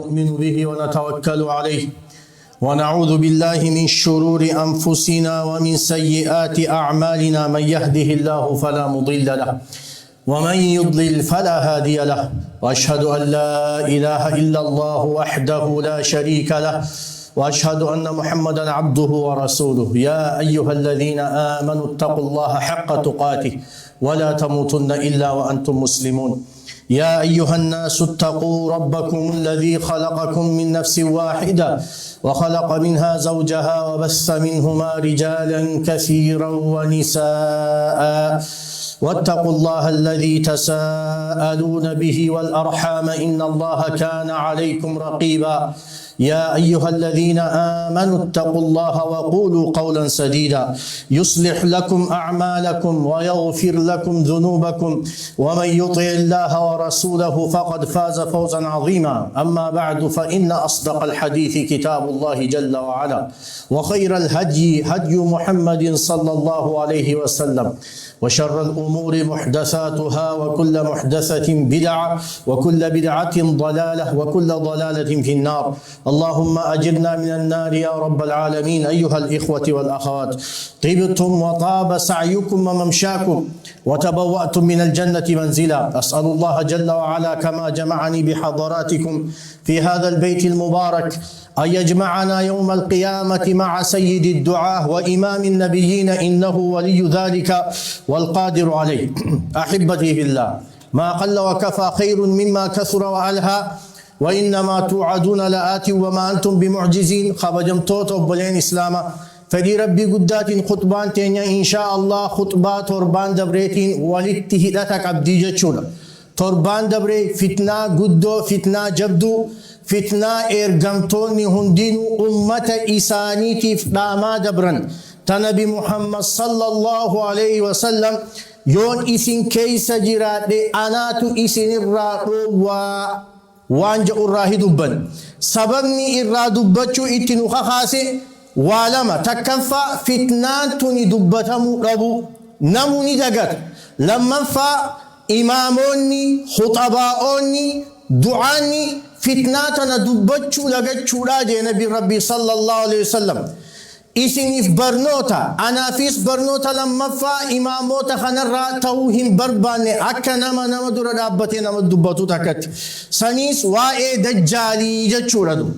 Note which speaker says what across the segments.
Speaker 1: نؤمن به ونتوكل عليه ونعوذ بالله من شرور أنفسنا ومن سيئات أعمالنا. من يهده الله فلا مضل له ومن يضلل فلا هادي له، وأشهد أن لا إله إلا الله وحده لا شريك له، وأشهد أن محمدا عبده ورسوله. يا أيها الذين آمنوا اتقوا الله حق تقاته ولا تموتن إلا وأنتم مسلمون. يا أيها الناس اتقوا ربكم الذي خلقكم من نفس واحدة وخلق منها زوجها وبث منهما رجالا كثيرا ونساء، واتقوا الله الذي تساءلون به والأرحام إن الله كان عليكم رقيبا. يا أيها الذين آمنوا اتقوا الله وقولوا قولا سديدا يصلح لكم أعمالكم ويغفر لكم ذنوبكم، ومن يطع الله ورسوله فقد فاز فوزا عظيما. أما بعد، فإن أصدق الحديث كتاب الله جل وعلا، وخير الهدي هدي محمد صلى الله عليه وسلم، وشر الأمور محدثاتها، وكل محدثة بدعة، وكل بدعة ضلالة، وكل ضلالة في النار. اللهم أجرنا من النار يا رب العالمين. أيها الإخوة والأخوات، طبتم وطاب سعيكم وممشاكم وتبوأتم من الجنة منزلا. أسأل الله جل وعلا كما جمعني بحضراتكم في هذا البيت المبارك أن يجمعنا يوم القيامة مع سيد الدعاة وإمام النبيين، إنه ولي ذلك والقادر عليه. أحبتي في الله، ما قل وكفى خير مما كثر وألهى، وإنما توعدون لآت وما أنتم بمعجزين. خبجم توتو بلين إسلاما فدي ربي قدات خطبان تينيا إن شاء الله خطبات تربان دبريتين ولتهدتك عبدي جتشونا. تربان دبري فتنة قدو، فتنة جبدو، فتنة إرغمتوني هندينو أمة إسانيتي فداما دبرن. تنبي محمد صلى الله عليه وسلم يون إسن كيس جراد أناتو إسن الرادو وانجا الراهي دبن. سببني الرادبتشو إتنو خخاسي ولما تكفى فتنان تني دبتمو ربو نموني دقات لما فا إماموني خطباؤوني دعاني فتناتنا دبتشو لغتشو راجي نبي ربي صلى الله عليه وسلم. إسنف برنوتا أنا فيس برنوتا لما فا إماموتا خنرا توهم برباني أكا نما دور رابطي نما دبتو تكت سنيس وائي دجالي جتشو ردو.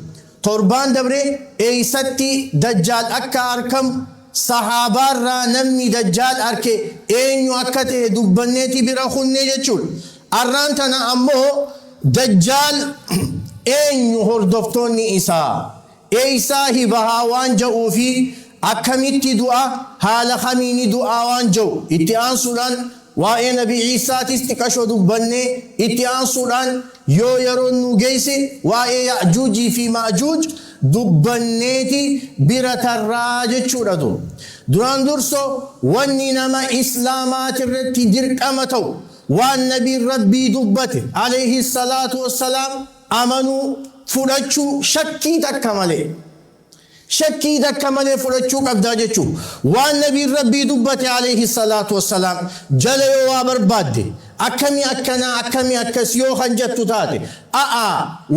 Speaker 1: تربان دبري اي ستي دجال أكا أركم صحابار را نمي دجال أركي اينيو أكتي دبنيتي براخوني جتشو أرانتنا أمو دجال اينيو هردفتوني إساء إيسا هبها وانجو في أكمت دعاء حال خميني دعاء وانجو اتعان سودان وإن نبي عيسى تستكشو دبني اتعان سودان يو يرون نجيسي وإن يأجوجي في مأجوج دبنيتي برة الراج تشوردو دران درسو واني نما إسلامات الرتي درك أمتو وان نبي ربي دبته عليه الصلاة والسلام أمنوا فرچو شکی takka malee fudhachuu qabdaa jechuu. waan nabiin rabbii dubbate alayhi salaatu wassalaam jala yoo waa barbaadde akkami akkanaa akkami akkas yoo kan jettu taate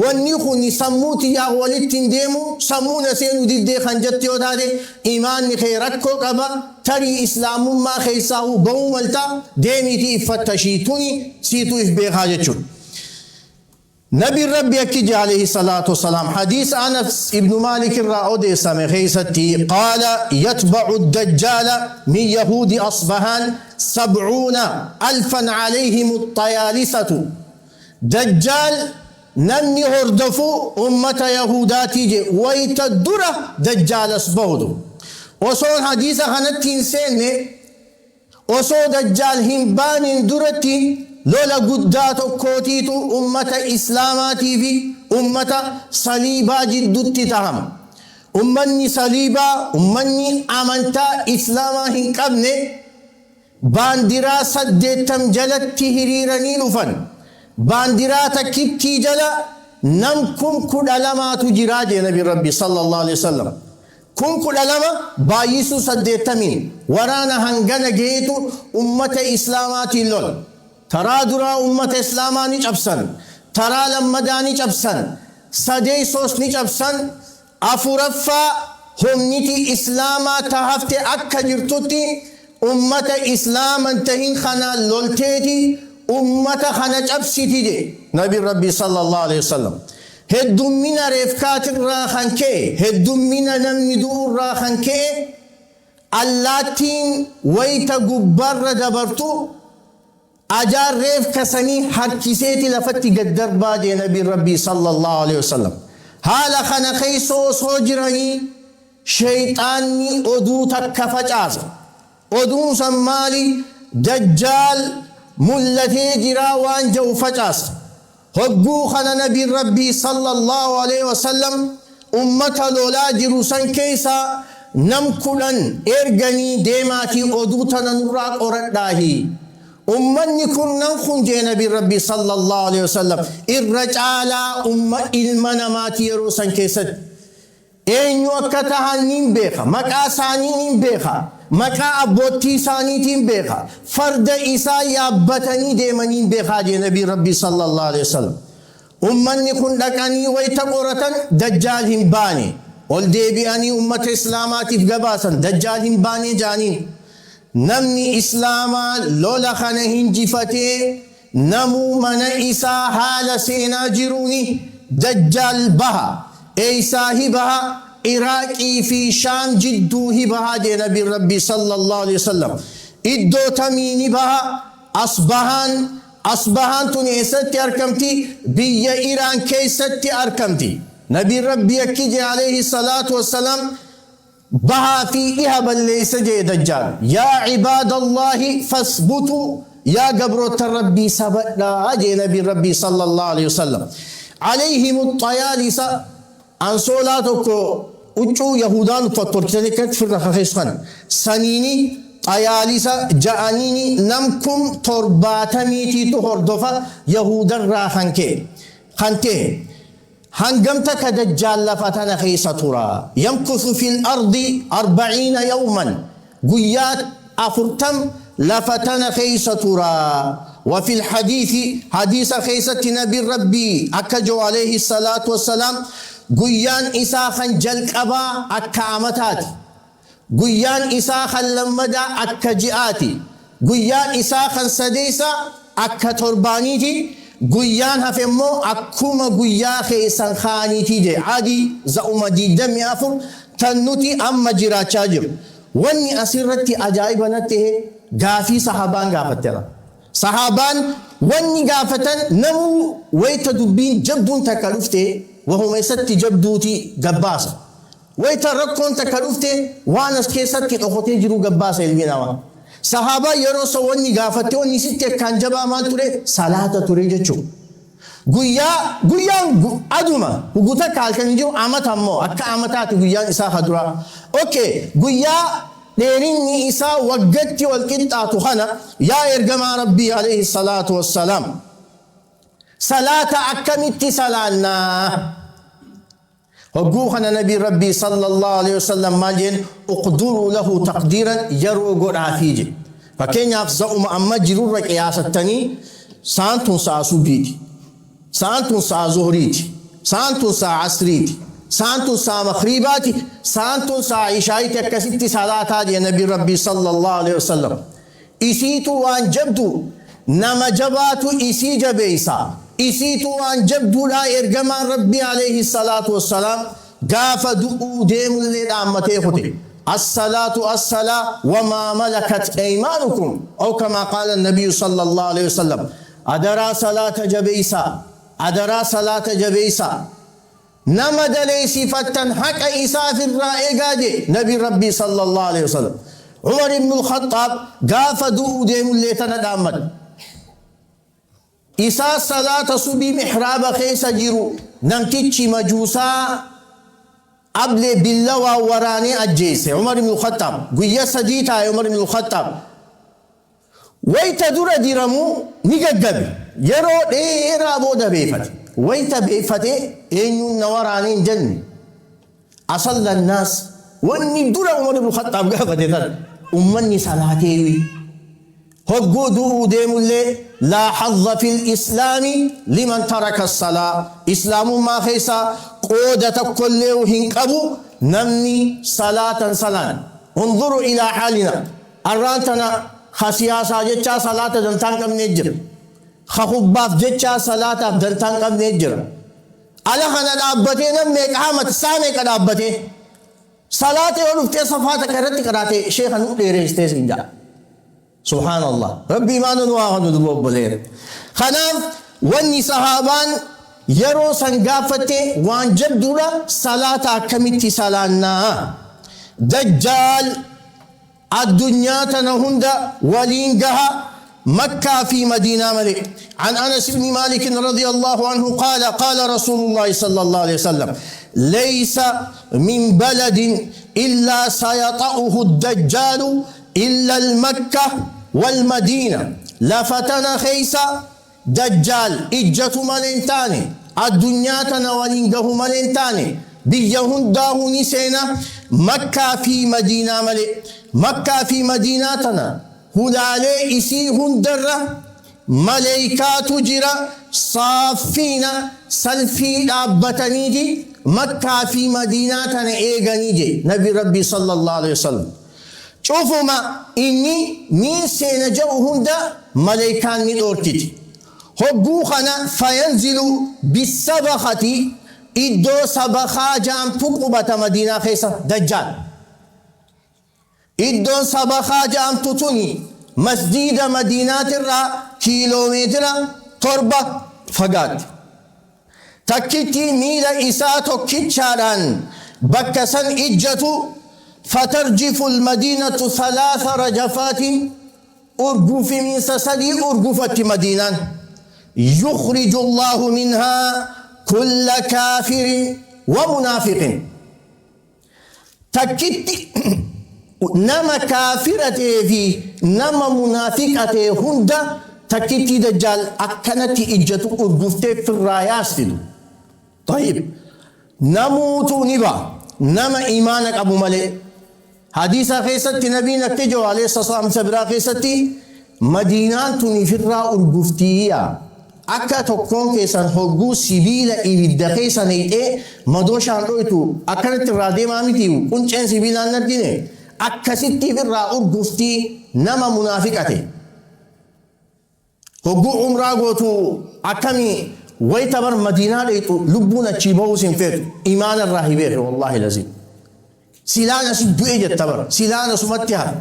Speaker 1: wanni kun sammuuti yaa walitti hin deemu, sammuuna seenu diddee kan jette yoo taate imaanni kee rakkoo qaba, tarii islaamummaa keessaa bahuu maltaa deemiitii iffattashii tuni siituu if beekaa jechuudha. نبي ربي أكيد عليه الصلاة والسلام حديث أنس ابن مالك الرأودي سمي خيستي قال يتبع الدجال من يهود أصبهان 70,000 عليهم الطيالسة. دجال نمي هردفو أمة يهوداتي جي ويتدره دجال أصبهدو. وصول حديث خانتين سنة وصول دجال همبان درتي لولا قداتو كوتيتو أمة إسلاماتي في أمة صليبا جدوتي تهم. أمني صليبا أمني أمنتا إسلاما هنكبني باندرا سدتم جلت هريراني لفن باندرا تكبتي جلا نمكم كل علامات جراجي نبي ربي صلى الله عليه وسلم. كن كل علامة بايسو سدتمين ورانا هنغانا جيتو أمة إسلاماتي لول. ترى درا أمة إسلاماني جبسن، ترى لما داني جبسن، سدي سوس نجبسن أفرفا هم نتي إسلاما تهفت أكا جرتوتي أمة إسلاما تهين خنا لولتيتي أمة خنا جبسيتي دي نبي ربي صلى الله عليه وسلم هدوم من رفكات الراخن كي هدوم من نمدو الراخن كي اللاتين ويتا قبار دبرتو أجار ريف كسني حركسيتي لفتي قدر باجي نبي ربي صلى الله عليه وسلم هالا خنا خيسو سوجرني شيطاني أدو تكفج آزا أدو سمالي دجال ملتي جراوان جو فجاس هقو خنا نبي ربي صلى الله عليه وسلم أمة لولا جروسان كيسا نمكولن إرغني ديماتي أدو تننراق أرداهي أمني كنا خنجي نبي ربي صلى الله عليه وسلم الرجال المناماتي روسان كيسد أين وقتها نيمبيخا مكا ساني نيمبيخا مكا أبوتي ساني تيمبيخا فرد إسا يابتني ديما نيمبيخا جي نبي ربي صلى الله عليه وسلم أمني كنا كاني ويتقورة دجال هنباني والدي أني أمة إسلاماتي في قباسا دجال هنباني جانين نمني إسلاما لولا خنا هنجفتي نمو من إسا حال سينا جروني دجال بها إيساه بها إراقي في شام جدوه بها دي نبي ربي صلى الله عليه وسلم إدو تميني بها أصبحان تنيستي أركمتي بي إيران كيستي أركمتي نبي ربي يكيجي عليه الصلاة والسلام بها في إهب اللي سجي دجال يا عباد الله فاثبتوا يا قبر ربي سبتنا أجي نبي ربي صلى الله عليه وسلم عليهم الطيالسة أن صلاتك أجو يهودان فتركتني كتفر رخيصخان سنيني طيالسة جانيني نمكم ترباتميتي تهردفا يهودا راخنكي خانتي هنجمتك دجال لفتنا خيسة ترى يمكث في الأرض 40 يوما قيات أفرتم لفتنا خيسة ترى وفي الحديث حديث خيسة نبي ربي أكجو عليه الصلاة والسلام قيان إساخا جلق أبا أكامتات قيان إساخا لمدى أكجئاتي قيان إساخا سديسا أكتربانيتي قيان هفمو أكوما قيا خيسان خانيتي دي عادي زأوما دي دمي أفر تنوتي أما جرا چاجر واني أسرتي أجائبا نته غافي صحابان غافتنا صحابان واني غافتن نمو ويتدبين جبدون تكالفته وهم يستي جبدوتي قباسا ويتركون تكالفته وانس كيستي أخوتي جرو قباسا يلبينا صحابة يرو سواني غافته وني ستة كان جبا مال تري صلاة تري جچو غيا أدوما وغوتا كالكن جو آمت همو أكا آمتات غيا إسا خدرا أوكي غيا ليريني إسا وقت والكتات خنا يا إرجما ربي عليه الصلاة والسلام صلاة أكمت صلانا وقوخنا نبي ربي صلى الله عليه وسلم مالين اقدروا له تقديرا يرو قرآفيجي فكين يفزعوا مأما جرور ركياستني سانتون سا سوبيتي سانتون سا زهريتي سانتون سا عصريتي سانتون سا مخريباتي سانتون سا عشايتي كسيتي صلاة دي نبي ربي صلى الله عليه وسلم إسيتو وان جبدو نما جباتو إسي جبيسا إسيتو وان جبدو لا إرجما ربي عليه الصلاة والسلام قاف دؤو ديم اللي دامتي خطي الصلاة وما ملكت أيمانكم أو كما قال النبي صلى الله عليه وسلم أدرى صلاة جبيسا نمد ليسي فتن حق إيسا في الرائقة دي نبي ربي صلى الله عليه وسلم عمر بن الخطاب قاف دؤو ديم اللي تندامت إسا صلاة صبي محراب خيس جيرو نمتيتش مجوسا قبل بالله وراني أجيسي عمر بن الخطاب قوية سديتا عمر بن الخطاب ويتا دورا ديرمو نيقب يرو ديرا بودا بيفت ويتا بيفت إنو نوراني جن أصل الناس واني دورا عمر بن الخطاب قابت أمني صلاتيوي هجودو ديم اللي لا حظ في الإسلام لمن ترك الصلاة إسلام ما خيسا قودة كل هنكبو نمني صلاة صلاة انظروا إلى حالنا الرانتنا خسياسة جتشا صلاة دلتان كم نجر خخباف جتشا صلاة دلتان كم نجر على خنا دابتي نمك عامة سامك دابتي صلاة ولفتي صفات كرت كراتي شيخ نقدر يستيسنجا سبحان الله ربي ما نواهد دبوب بلير خنام واني صحابان يرو سنغافتي وان جدولا صلاة كمتي صلانا دجال الدنيا تنهند ولينجها مكة في مدينة ملك عن أنس بن مالك رضي الله عنه قال قال رسول الله صلى الله عليه وسلم ليس من بلد إلا سيطأه الدجال إلا المكة والمدينة لفتنا خيسا دجال إجة ملنتاني الدنيا تنولينجه ملنتاني بيهن داهوني سينا مكة في مدينة ملك مكة في مدينتنا هلالي إسي هندرة ملائكات جرى صافين سلفي لابتني دي مكة في مدينتنا إيغاني دي نبي ربي صلى الله عليه وسلم شوفوا ما إني مين سينجو هندا ملائكان من أورتيت هبوخنا فينزل بالسبخة إدو سبخا جام فقبة مدينة خيسة دجال إدو سبخا جام تتوني مسجد مدينة الرا كيلومتر تربة فقط تكتي ميلا إساتو كتشاران بكسن إجتو فترجف المدينة ثلاث رجفات أرجف من سسدي أرجفت مدينة يخرج الله منها كل كافر ومنافق تكتي نما كافرة في نما منافقة هندا تكتي دجال أكنت إجتو أرجفت في الراياس طيب نموت نبا نما إيمانك أبو ملك حديث خيستي نبي نكتجو عليه الصلاة والسلام سبرا خيستي مدينة تنفرا أرجفتية أكا تكون كيسان حقو سبيلا إبدا خيسان إيه مدوشان رويتو أكنت رادي مامتيو كنشان سبيلا نرديني أكا ستي فرا أرجفتي نما منافقتي حقو عمرا قوتو أكامي ويتبر مدينة ليتو لبونا تشيبو سنفيتو إيمان الراهبير والله لازم سلانا سدوئي جتبر سلانا سمتها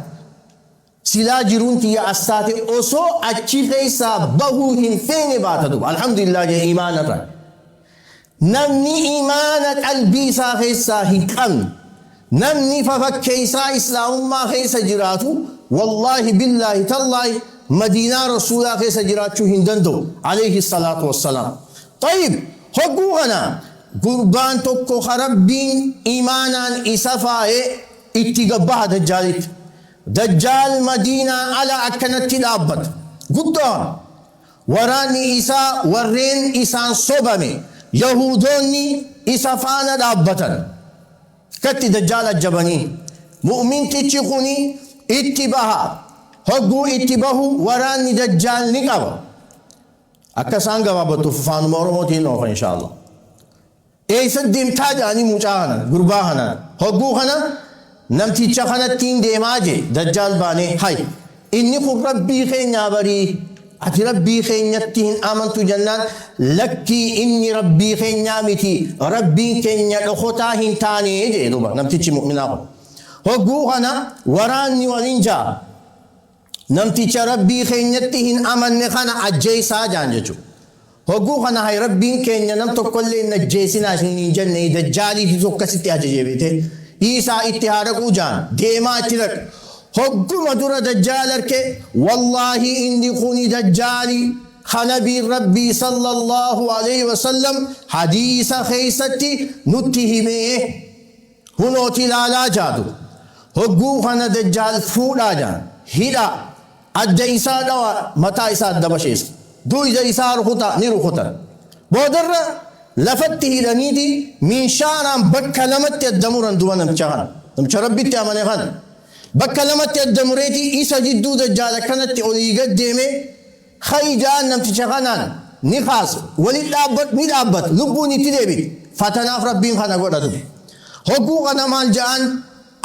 Speaker 1: سلا جرونتي يا أستاذ أوسو أشي خيسا بهوهن فين باتدو الحمد لله جي إيمان الرا نمني إيمانك قلبي سا خيسا هكام نمني ففك خيسا إسلام ما خيسا جراتو والله بالله تالله مدينة رسول الله خيسا جراتو هندندو عليه الصلاة والسلام طيب حقوقنا قربان توكو خربين إيمانا إسفاء اتقبها دجالت دجال مدينة على أكنت الأبد قدام وراني إسا ورين إسان صبمي يهودوني إسفانا الأبدا كت دجال الجبني مؤمن تتشقني اتباها حقو اتباه وراني دجال نقب أكسان قبابتو فان مرموتين نوفا إن شاء الله إيسا ديمتا جاني موچانا قرباهنا حقوقنا نمتي چخنا تين ديماجي دجال باني هاي إني خب ربي خينيا بري أتي ربي خينيا تين آمنتو جنان لكي إني ربي خينيا متي ربي خينيا لخطا هنتاني جي دوبا نمتي چي مؤمنا حقوقنا وراني ولنجا نمتي چا ربي خينيا تين آمن نخانا أجيسا جانجو حقوقنا هاي ربين كينيا نم تقول لي نجيسنا شنين جنة دجالي في زوجة ستة جيبته إيسا اتحادك وجان ديما ترك حقوق مدورة دجالك والله إني خوني دجالي خنبي ربي صلى الله عليه وسلم حديث خيستي نتهمه هنو تلالا جادو حقوقنا دجال فولا جان هيدا أدى إيسا دوا متى إيسا دبشيس دو إذا إسار خطا نيرو خطا بودر لفته لنيدي من شارم بكلمت الدمور اندوانا مچهان نمچ ربي تامن خان bakka lamatti addamureeti isa jidduu dajjaala kanatti olii gad deeme khayjaan namticha kanaan ni kaasa waliin dhaabbatu lubbuun itti deebi'e fatanaaf rabbiin kana godhatu hogguu kana maal ja'an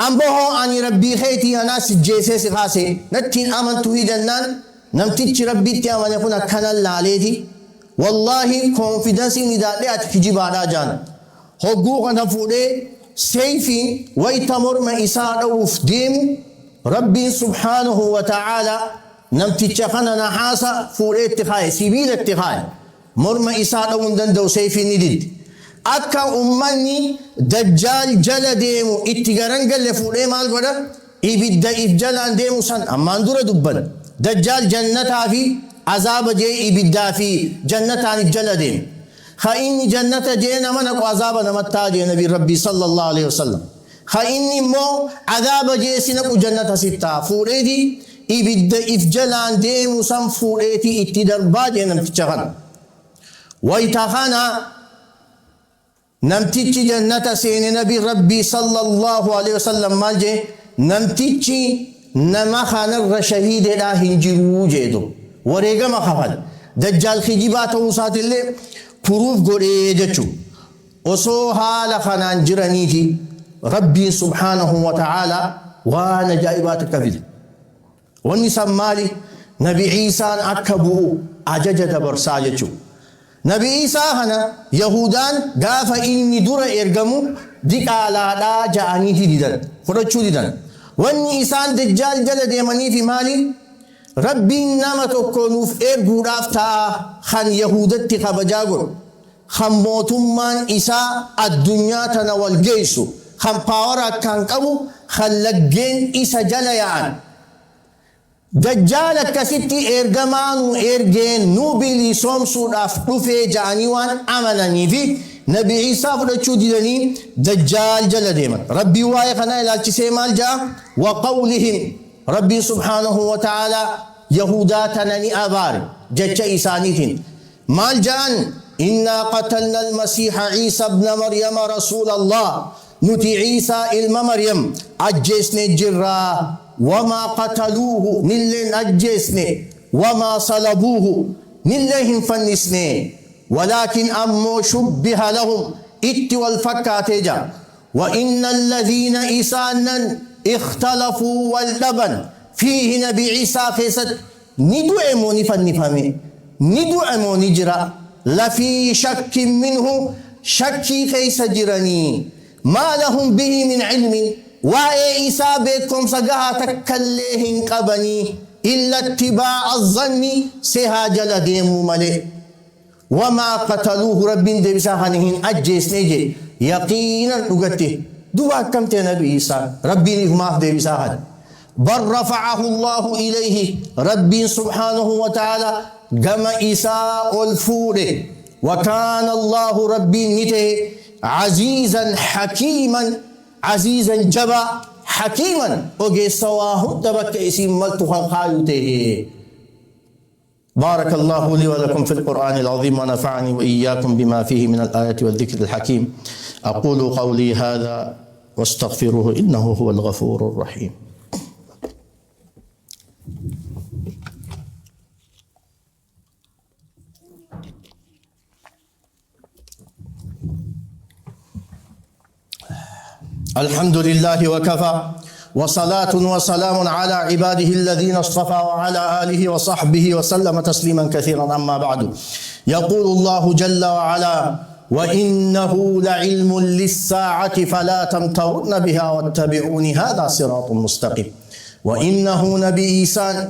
Speaker 1: ambahoo ani rabbii keetii anaa si jeesee si kaase nattiin amantuu hidannaan namtichi rabbiitti amane kun akkanan laaleeti wallahi konfidensiin hidhaadhee ati kijibaadhaa jaan hogguu kana fuudhee seyfiin wayta morma isaa dha'uuf deemu rabbiin subhaanahu wa ta'aalaa namticha kana nahaasa fuudhee itti kaaye sibiila itti kaaye morma isaa dha'uu hin danda'u seyfiin ni diddi akka ummanni dajjaal jala deemu itti garangalle fuudhee maal godha ibidda if jalaan deemu san ammaan dura dubban dajjaal jannataa fi azaaba jee ibiddaa fi jannataan if jala deemu خايني جنة جينا من أكو عذاب نمتا جي نبي ربي صلى الله عليه وسلم خايني مو عذاب جيسنا كو جنة ستة فوريدي إبدا إفجلان دي مسام فوريدي اتدر باجي نمتشغن ويتخانا نمتيجي جنة سين نبي ربي صلى الله عليه وسلم مالجي نمتيجي نمخان الرشهيد لا هنجرو جيدو وريقا مخفل دجال خجيبات وصات اللي پروف گوڑے جچو اسو حال خنان جرانی تھی ربی سبحانہ وتعالی وانا جائبات کفل وانی سمالی نبی عیسیٰ اکبو عجج دبر ساجچو نبی عیسیٰ خنا یہودان گافا انی دور ارگمو دک آلادا جانی تھی دیدن فرچو دیدن وانی عیسیٰ دجال جل دیمانی فی مالی ربي نامتو كونوف إرغوراف تا خان يهودتي خبجاغور خان موتمان إسا الدنيا تنوال جيسو خان باورا كان قبو خان لجين إسا جليان دجال كسيتي إرغمان وإرغين نوبيلي سومسو رافلوفي جانيوان أمناني في نبي عيسى فرچو ديدني دجال جل ديمن ربي واي خنا إلالچي سيمال جا وقولهم ربي سبحانه وتعالى يهوداتنا أبار جتش إسانيتين مال جان إنا قتلنا المسيح عيسى ابن مريم رسول الله نتي عيسى إلما مريم أجسني جرا وما قتلوه نلين أجسني وما صلبوه نلين فنسني ولكن أمو شبه لهم إت والفكاتجا وإن الذين إسانا اختلفوا واللبن فيه نبي عيسى خيست ندو اموني فنفهمي ندو اموني جرا لفي شك منه شكي خيس جراني ما لهم به من علم وآي عيسى بكم سقها تكليهن قبني إلا اتباع الظن سهاجل ديم ملئ وما قتلوه رب دبساهنهن أجيس نجي يقينا نقته دوا كم نبي عيسى ربي نفماه دبساهن بل رفعه الله إليه ربي سبحانه وتعالى كما إساء الفور وكان الله ربي نته عزيزا حكيما عزيزا جبا حكيما وجي سواه تبك اسم ملتخا خايته بارك الله لي ولكم في القرآن العظيم ونفعني وإياكم بما فيه من الآيات والذكر الحكيم أقول قولي هذا واستغفروه إنه هو الغفور الرحيم الحمد لله وكفى وصلاة وسلام على عباده الذين اصطفى وعلى آله وصحبه وسلم تسليما كثيرا أما بعد يقول الله جل وعلا وإنه لعلم للساعة فلا تمترن بها واتبعوني هذا صراط مستقيم وإنه نبي عيسى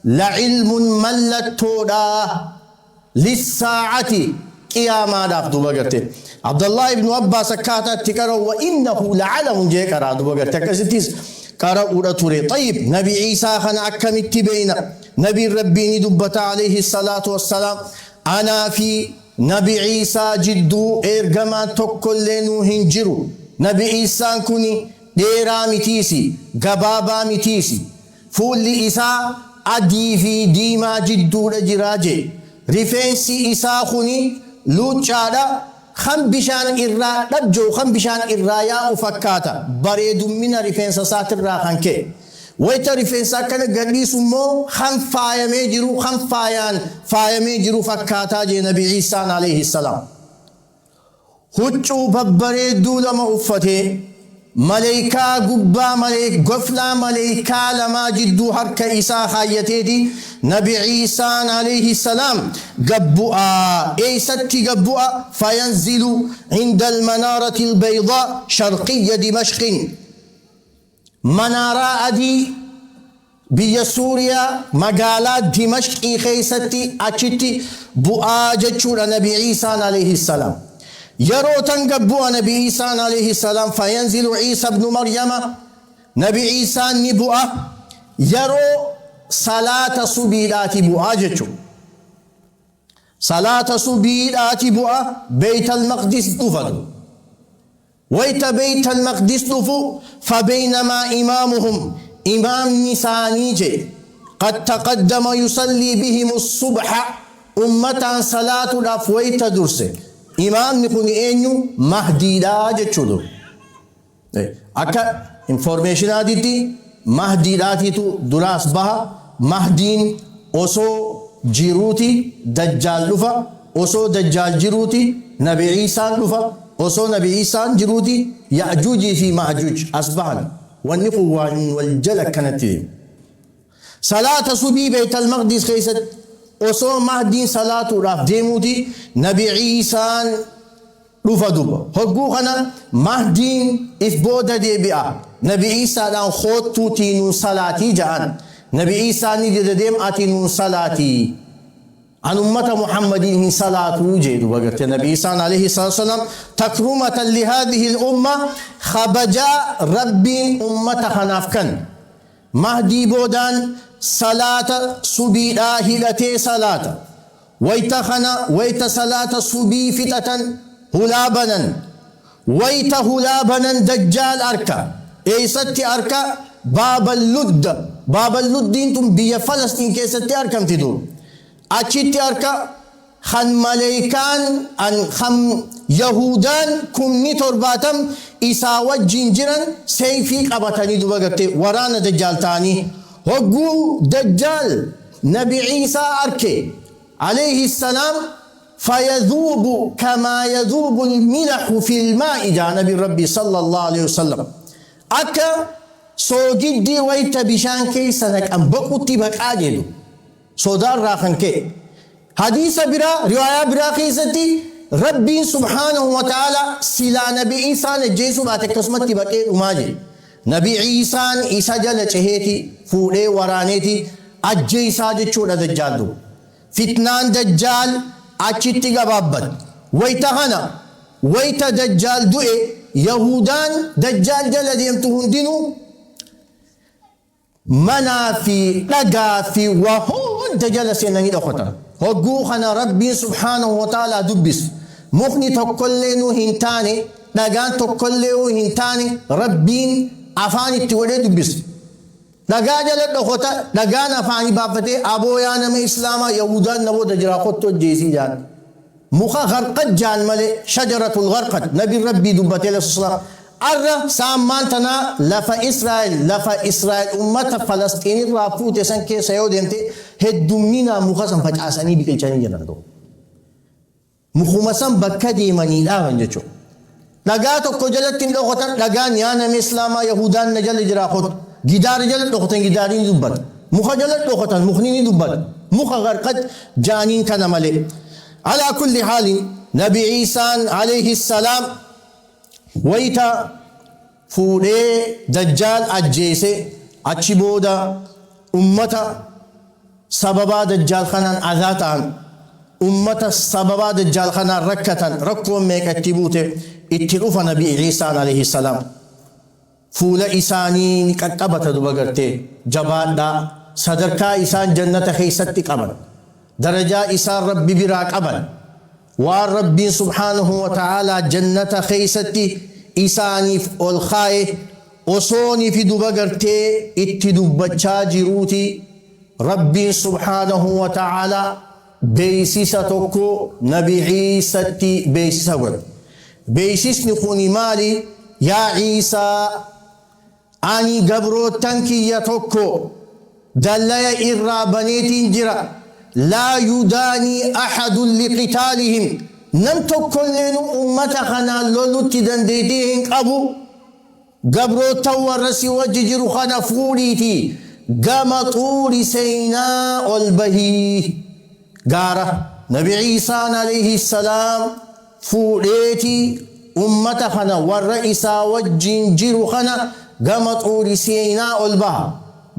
Speaker 1: لعلم ملتودا للساعة قياما دافدو بغرتي عبد الله بن عباس كاتا تكرر وإنه لعلم جيك رادو بغرتي كسيتيس كارا توري طيب نبي عيسى خنا أكمت بينا نبي ربي ندبت عليه الصلاة والسلام أنا في نبي عيسى جدو إرغما تكل لنو هنجرو نبي عيسى كوني ديرا متيسي غبابا متيسي فول إسا أدي في ديما جدو رجراجي رفنسي إسا خوني لوچادا خم بشان إرّا لبجو خم بشان إرّا يا أفكاتا بريد من رفنس ساتر راخان كي ويتري فينسا كان قديس مو خم فايا ميجرو خم فايا ميجرو فكاتا جي نبي عيسى عليه السلام هجو ببريدو لما أفته ملائكة قبا قفلا ملائكة لما جدو حرك إيسا خايته دي نبي عيسى عليه السلام قبؤا إيستي قبؤا فينزل عند المنارة البيضاء شرقية دمشق منارة أدي بيا سوريا مقالات دمشق خيستي أشتي بؤا جتشور نبي عيسى عليه السلام يرو تنقبوا نبي عيسى عليه السلام فينزل عيسى ابن مريم نبي عيسى نبؤة يرو صلاة صبيلات بؤة جتشو صلاة صبيلات بؤة بيت المقدس دفن ويت بيت المقدس دفو فبينما إمامهم إمام نسانيجي قد تقدم يصلي بهم الصبح أمة صلاة الأفويت درسه إمام نكون إنيو مهدي لا جتشودو أكا information آديتي مهدي لا تيتو دراس بها مهدين أوسو جيروتي دجال لفا أوسو دجال جيروتي نبي عيسى لفا أوسو نبي عيسى جيروتي يأجوجي في مأجوج أصبحنا والنقوة والجلك كانت صلاة صبي بيت المقدس خيست وصو مهدين صلاة راف ديموتي نبي عيسى رفا دوبا هقو خنا مهدين إفبودة دي بيا نبي عيسى دان خود توتينو صلاتي جان نبي عيسى نجد ديم آتينو صلاتي عن أمة محمد صلاة وجد وقت نبي عيسى عليه الصلاة والسلام تكرمة لهذه الأمة خبجا ربي أمة خنافكن مهدي بودان صلاة صبي هلتي صلاة ويتخنا ويت صلاة صبي فتة هلابنا ويت هلابنا دجال أركا إيستي أركا باب اللد انتم بيا فلسطين كيستي أركم تدور أشتي أركا خن ملائكان أن خم يهودان كمني ترباتم إساوات جنجرا سيفي قبطاني دوبا ورانا دجال تاني هقو دجال نبي عيسى أركي عليه السلام فيذوب كما يذوب الملح في الماء جاء نبي ربي صلى الله عليه وسلم أكا سوجدي ويت بشان كي سنك أم بقوتي بك آجلو سودار راخن كي حديث برا رواية برا خيستي ربي سبحانه وتعالى سلا نبي عيسى نجيسو باتك تسمتي بكي أماجي نبي عيسى إيسا جل چهيتي فولي ورانيتي أجي إيسا جچوڑا دجال دو فتنان دجال أچيتي غبابت ويتهنا ويت دجال دوئي يهودان دجال جل ديمتهن دينو منافي لقافي وهون دجال سيناني دخوتا هقو خنا ربي سبحانه وتعالى دبس مخني تقلنو هنتاني لقان تقلنو هنتاني ربين أفاني تولي دبس لقا جلت دخوتا لقان أفاني بابتي أبو يانا من إسلاما يهودان نبو دجرا خطو جيسي جان مخا غرقت جان ملي شجرة الغرقت نبي ربي دبتي لسلا أرى سامان تنا لفا إسرائيل أمة فلسطين رافوت يسان كي سيو ديمتي هدومينا مخا سنفج آساني بكي چاني جنان دو مخومسان بكا ديماني لا ونجچو لقا تقو جلت تن دخوتن لقا نيانا من إسلاما يهودان نجل جرا خط جدار جلت دخوتن جدارين دبت مخا جلت دخوتن مخنين دبت مخا غرقت جانين كان ملي على كل حال نبي عيسى عليه السلام ويتا فولي دجال أجيسي أتشبودا أمتا سببا دجال خنان أذاتان أمتا سببا دجال خنان ركتان ركوم ميك اتبوتي اتلوف نبي عيسى عليه السلام فولا إساني نكتبت دوبغرتي جبادا صدركا إسان جنة خيستي قبل درجة إسان ربي براك قبل والرب سبحانه وتعالى جنة خيستي إساني الخاي وصوني في دبغرتي اتدبتشا جروتي ربي سبحانه وتعالى بيسيستكو نبي عيستي بيسيسور بيسيس نخوني مالي يا عيسى أني قبرو تنكي يتوكو دلّي إرابنيت جرا لا يداني أحد لقتالهم نمتو كلين أمتخنا لولو تدنديتين أبو قبرو تورسي وججر خنا فوريتي قام طول سيناء البهي قارة نبي عيسى عليه السلام فوريتي أمتخنا والرئيسة والجنجر خنا قام طول سيناء البهي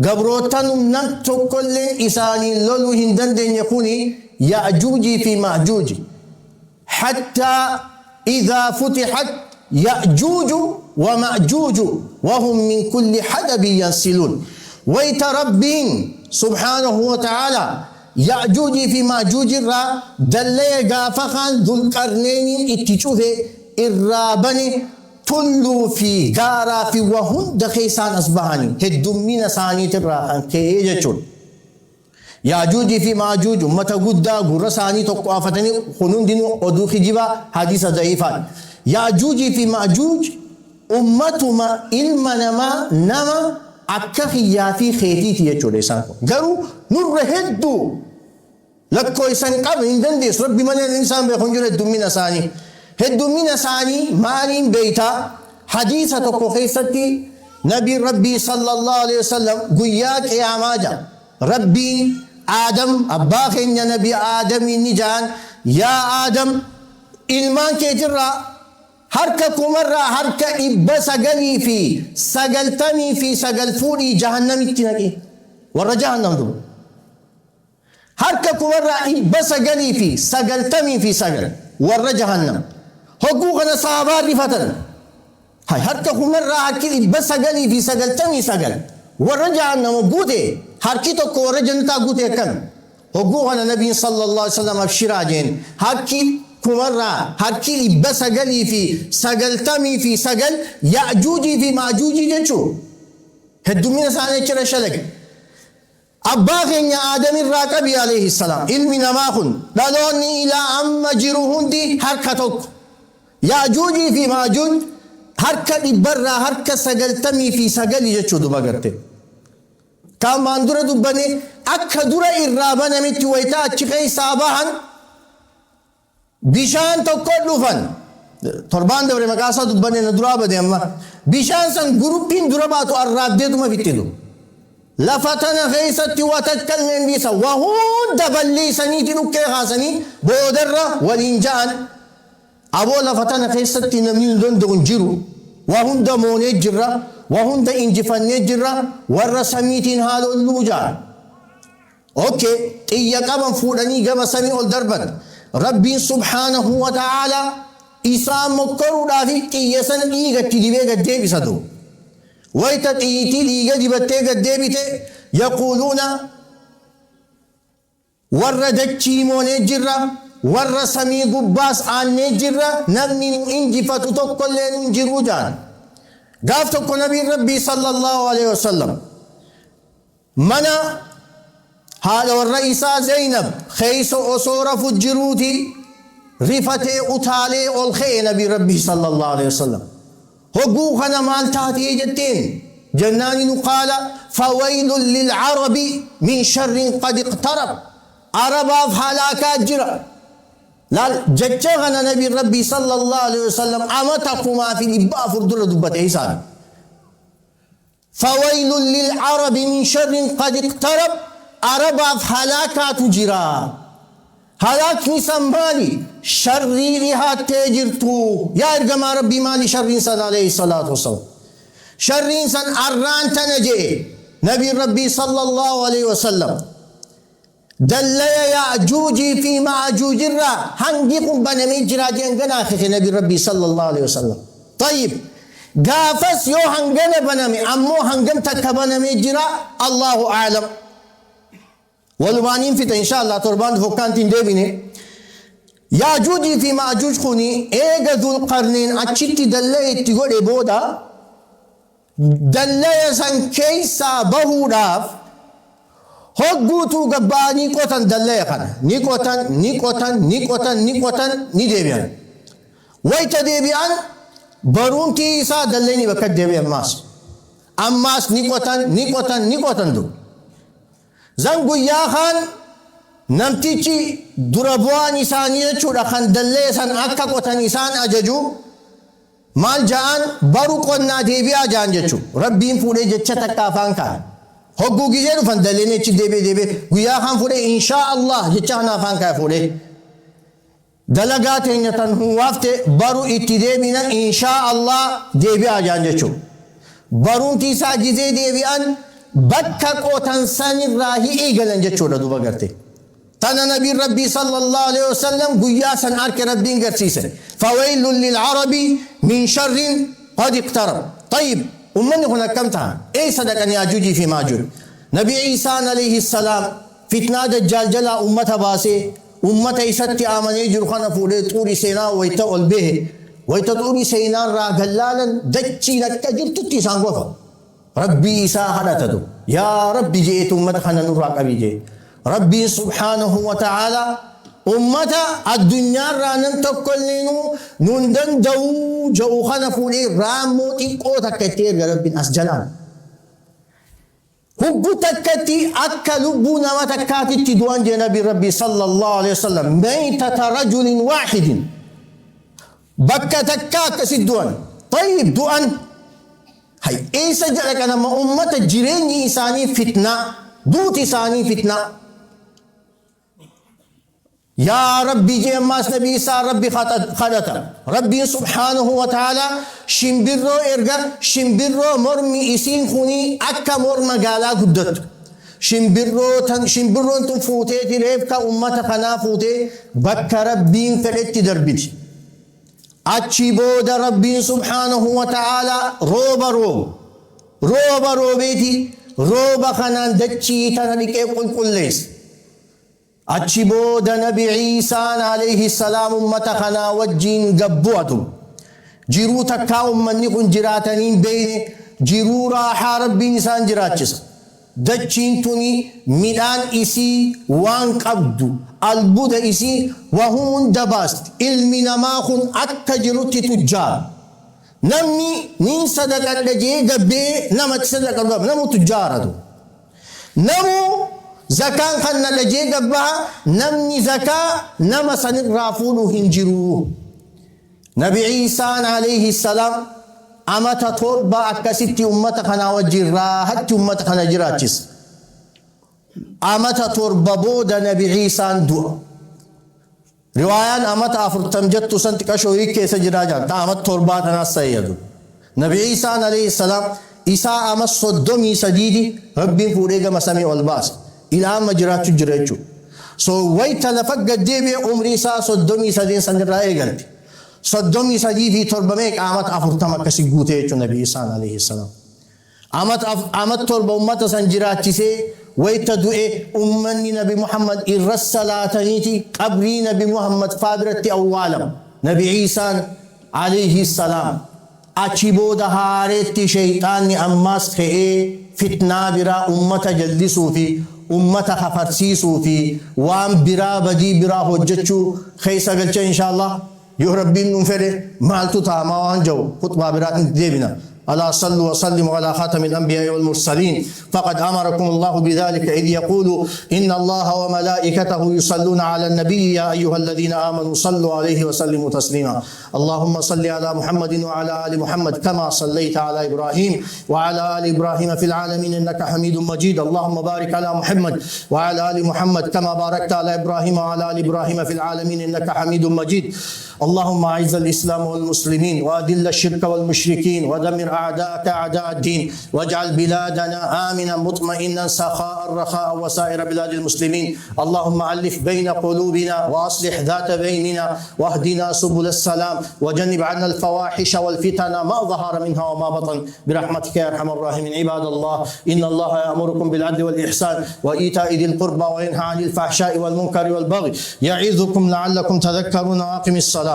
Speaker 1: قبرو تنم نمتو كل إساني لولو هندن يكوني يأجوجي في مأجوجي حتى إذا فتحت يأجوج ومأجوج وهم من كل حدب ينسلون ويتربين سبحانه وتعالى يأجوج في مأجوج الرا دلّي قافخان ذو القرنين اتجوه الرابني تلو في غارا في وهن دخيسان أصبحاني هدومين ساني تراخان كيجتون يأجوج في مأجوج متى قد غرساني تقوافتني خنون دينو أدو خجيبا حديث ضعيفا يأجوج في مأجوج أمتما إلمنما نما أكخيا في خيتي يجول إسانكو غرو نور هدو لكو إسان قبل إندن ديس ربي من الإنسان بيخنجر هدومين ساني هدومين ساني مالين بيتا حديثة تقو خيستي نبي ربي صلى الله عليه وسلم قياك يا ماجا ربي آدم أباخين يا نبي آدم النجان يا آدم إلمان كيترا هركا كمرة هركا إبا سقلي في سقلتني في سقل فوري جهنم اتنكي ورا جهنم دو هركا كمرة إبا سقلي في سقلتني في سقل ورا جهنم حقوقنا صحابات رفتن هاي هركا كمرة هركا إبا سقلي في سقلتني سقل ورا جهنم قوتي هركي تكو ورا جنتا قوتي كم حقوقنا نبي صلى الله عليه وسلم أبشراجين هركي كمرة هركي إبا سقلي في سقلتني في سقل يأجوجي في ماجوجي جنشو هدومين سانة چرا شلق أباخين يا آدم الراقبي عليه السلام علمي نماخن لالوني إلى أما جروهن دي حركتك يأجوجي في ماجوج حركة إبرا حركة سقلتمي في سقل يجو دبا کرتے كام باندورة دباني أكا دورة إرابانا متي ويتا أچقي ساباهن بشان تقول لفن تربان دوري مقاسا دباني ندرابا دي أما بشان سن گروپين درباتو الراب دي دما بيتدو لفتنا خيستي وتتكلم بيسا وهون دبلي سنيتي نكي خاسني بودر والإنجان أبو لفتنا خيستي نمين دون دون جيرو وهون دموني جرا وهون دا إنجفاني جرا ورسميتين هالو اللوجان أوكي إيا قبن فوراني قبن سمي الدربن ربي سبحانه وتعالى إسام مكرو دافي إيا سن إيغا تدبي قد ديبي سدو ويتتيتي ليغا دبتي قد ديبي يقولون وردتشي موني جرا ورسمي قباس آني جرا نغني إنجفتو تقلين انجرو جان قافتو نبي ربي صلى الله عليه وسلم منا هذا الرئيسة زينب خيس أصور فجروتي رفتي أتالي والخي نبي ربي صلى الله عليه وسلم حقوقنا مال تاتي جتين جناني نقال فويل للعرب من شر قد اقترب عربا فهلاكات جرى لا جتشغنا نبي ربي صلى الله عليه وسلم أمتكما في الإباء فردر دبته إيسان فويل للعرب من شر قد اقترب عربا فهلاكات جرى هلاك نسان مالي شريرها تجرتو يا إرقم ربي مالي شر إنسان عليه الصلاة والسلام شر إنسان أران تنجي نبي ربي صلى الله عليه وسلم دلّي يأجوجي في مأجوج الرا هنجيكم بنمي جراجين قناخي نبي ربي صلى الله عليه وسلم طيب قافس يو هنجن بنمي أمو هنجن تكبنمي جرا الله أعلم ولمانين فتا إن شاء الله تربان فكان تندبيني يأجوجي في مأجوج خوني إيغا ذو القرنين أتشتي دلّي تقول إبودا دلّي سن كيسا بهوداف هجوتو قباني قطن دلّي خنا نيقوتن نديبيان ويتا ديبيان برونتي إسا دلّيني بكت ديبيان ماس ammaas ni qotan du zan guyyaa kan namtichi dura bu'aan isaanii jechuudha kan dalleessan akka qotan isaan ajaju maal ja'an baru qonnaa deebi'aa ja'an jechuudha. Rabbiin fuudhee jecha takka afaan kaa'e. Hogguu gizee dhufan dalleenichi deebi'ee guyyaa kan fuudhee inshaa Allah jecha kana afaan kaa'e fuudhee. Dalagaa teenya tan huwaafte baru itti deebina inshaa Allah deebi'aa ja'an jechuudha. Barumti isaa gizee deebi'an bakka qotan sanirraa hin eegalan jechuudha duuba garte. Tana nabiin Rabbii sallallahu alaihi wasallam guyyaa san harka Rabbiin garsiise. Fawaylun lil'arabi min sharrin qad iqtarab. Tayyib ummanni kun akkam ta'a? Eessa dhaqan Yaajuujii fi Maajuuj? Nabii Iisaan alayhi salaam fitnaa dajjaal jalaa ummata baasee ummata isatti amanee jiru kana fuudhee xurii seenaa wayita ol bahe wayita xurii seenaarraa gallaalan dachiin akka jirtutti isaan gofa. Rabbii isaa hadhatatu yaa Rabbi jeetu ummata kana nurraa qabii jee. Rabbiin subhaanahu wa ta'ala ummata addunyaarraa nan tokkolleenu nun danda'uu ja'u kana fuudhee raammoo xiqqoo takka itti erga Rabbiin as jalaan. Hubbu takkatti akka lubbuu nama takkaatitti du'an jee nabii Rabbii sallallahu alaihi wasallam maytata rajulin waahidin bakka takka akkasi du'an. Tayyib du'an hay eessa jedha kanama ummata jireenyi isaanii fitnaa duuti isaanii fitnaa. يا ربي جي أماس نبي إساء ربي خدتا ربي سبحانه وتعالى شمبرو إرغا شمبرو مرمي إسين خوني أكا مرمى قالا قدت شمبرو انتم فوتي تريفكا أمتا خنا فوتي بكا ربين فلت دربت أتشي بود ربي سبحانه وتعالى روبا روبيتي روبا خنان دتشي تنالك قل ليس achi booda nabi Iisaan alayhi salaam ummata kanaa wajjiin gabbu'atu jiruu takkaa ummanni kun jiraataniin beeyne jiruu raaxaa Rabbiin isaan jiraachisa. Dachiin tuni midhaan isii waan qabdu albuuda isii waa hunda baasti. Ilmi namaa kun akka jirutti tujjaara. Namni niin sadaqadha jee gabbee namatti sadaqadhu namu tujjaaratu. Namu zakaan kan nalajee gabbaa namni zakaa nama sanirraa fuudhu hin jiru. Nabi Iisaan alayhi salaam amata torba akkasitti ummata kana wajjin raahatti ummata kana jiraachisa. Amata torba booda Nabi Iisaan du'a. Riwaayaan amata 40 jettu santi qashoo keessa jiraajan ta amata torbaa tanaas sayyadu. Nabi Iisaan alayhi salaam isaa ama 33 Rabbiin fuudhee gama samii ol baase. إلى ما جرات جريتشو سو ويت لفق الدبي عمري سا صدمي سدين سنرائي قلبي صدمي سدي في تربميك آمت أفرطما كسيقوتي نبي إسان عليه السلام آمت تربة أمت سنجرات سي ويت دوئي أمني نبي محمد الرسالة نيتي قبري نبي محمد فابرتي أوالم نبي إسان عليه السلام أتشبو دهارتي شيطاني أماس خئي فتنا برا أمت جلسو في أمة خفرسيسو في وام برا بدي برا هجتشو خيسا قلتش إن شاء الله يهربين ننفره مالتو تاما وانجو خطبة برات ديبنا ألا صلوا وسلموا على خاتم الأنبياء والمرسلين فقد أمركم الله بذلك إذ يقول إن الله وملائكته يصلون على النبي يا أيها الذين آمنوا صلوا عليه وسلموا تسليما اللهم صل على محمد وعلى آل محمد كما صليت على إبراهيم وعلى آل إبراهيم في العالمين إنك حميد مجيد اللهم بارك على محمد وعلى آل محمد كما باركت على إبراهيم وعلى آل إبراهيم في العالمين إنك حميد مجيد اللهم أعز الإسلام والمسلمين وأذل الشرك والمشركين ودمر أعداءك أعداء الدين واجعل بلادنا آمنا مطمئنا سخاء رخاء وسائر بلاد المسلمين اللهم ألف بين قلوبنا وأصلح ذات بيننا واهدنا سبل السلام وجنب عنا الفواحش والفتن ما ظهر منها وما بطن برحمتك يا أرحم الراحمين عباد الله إن الله يأمركم بالعدل والإحسان وإيتاء ذي القربى وينهى عن الفحشاء والمنكر والبغي يعظكم لعلكم تذكرون وأقم الصلاة